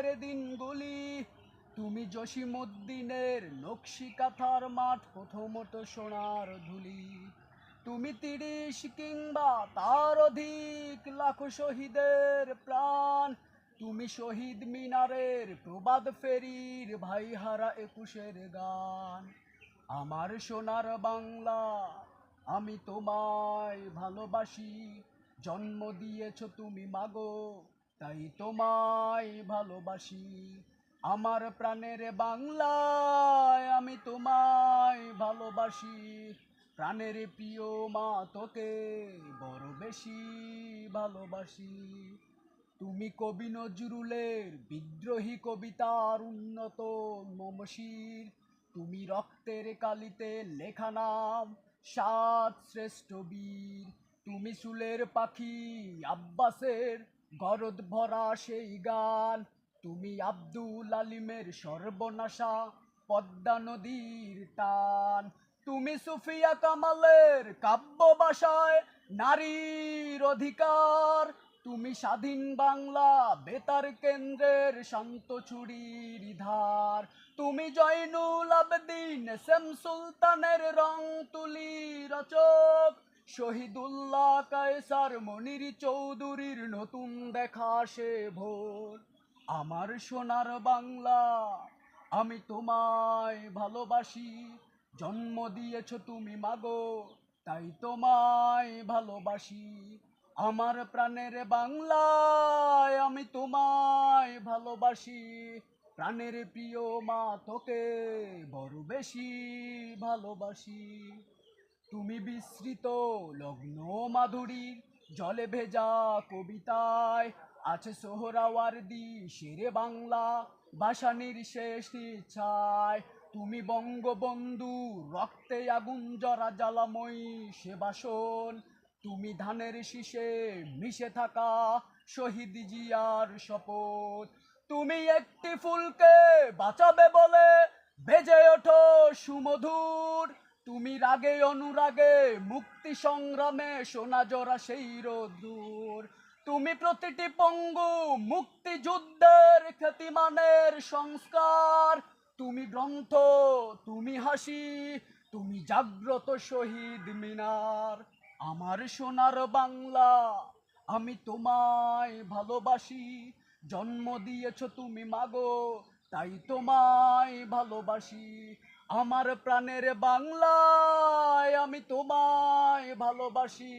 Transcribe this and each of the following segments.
শৈশবের দিনগুলি, তুমি জসিমউদ্দিনের নকশি কাঁথার মাঠ, প্রথমত সোনার ধুলি। তুমি 30 কিংবা তার অধিক লাখো শহীদের প্রাণ, তুমি শহীদ মিনারের প্রবাদ ফেরির ভাইহারা 21-এর গান। আমার সোনার বাংলা, আমি তোমায় ভালোবাসি, জন্ম দিয়েছ তুমি মাগো, তাই তোমায় ভালোবাসি। আমার প্রাণের বাংলায় আমি তোমায় ভালোবাসি, প্রাণের প্রিয় মা তোকে বড় বেশি ভালোবাসি। তুমি কবি নজরুলের বিদ্রোহী কবিতার উন্নত মমশির, তুমি রক্তের কালিতে লেখা নাম 7 শ্রেষ্ঠ বীর। তুমি সুলের পাখি আব্বাসের গরদ ভরা সেই গান, তুমি আব্দুল আলিমের সর্বনাশা পদ্মা নদীর টান। তুমি সুফিয়া কামালের কাব্য ভাষায় নারীর অধিকার, তুমি স্বাধীন বাংলা বেতার কেন্দ্রের শান্ত ছুরির ধার। তুমি জয়নুল আবেদিন এসএম সুলতানের রং তুলি রচক, শহীদুল্লাহ কায়সার মনির চৌধুরীর নতুন দেখা সে ভোর। আমার সোনার বাংলা, আমি তোমায় ভালোবাসি, জন্ম দিয়েছ তুমি মাগো, তাই তোমায় ভালোবাসি। আমার প্রাণের বাংলায় আমি তোমায় ভালোবাসি, প্রাণের প্রিয় মা তোকে বড় বেশি ভালোবাসি। তুমি বিস্মৃত লগ্ন মাধুরীর জলে ভেজা কবিতায়, আছে সোহরাওয়ার্দী শেরে বাংলা ভাষানির শেষ ইচ্ছায়। তুমি বঙ্গবন্ধু রক্তে আগুন জরা জ্বালাময়ী সে বাসন, তুমি ধানের শীষে মিশে থাকা শহীদ জিয়ার শপথ। তুমি একটি ফুলকে বাঁচাবে বলে বেজে ওঠো সুমধুর, তুমি রাগে অনুরাগে মুক্তি সংগ্রামে সোনা জরা সেই রোদ্দুর। তুমি প্রতিটি পঙ্গু মুক্তিযুদ্ধের খ্যাতিমানের সংস্কার, তুমি গ্রন্থ, তুমি হাসি, তুমি জাগ্রত শহীদ মিনার। আমার সোনার বাংলা, আমি তোমায় ভালোবাসি, জন্ম দিয়েছ তুমি মাগো, তাই তোমায় ভালোবাসি। আমার প্রাণের বাংলায় আমি তোমায় ভালোবাসি,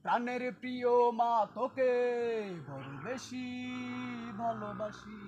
প্রাণের প্রিয় মা তোকে বড় বেশি ভালোবাসি।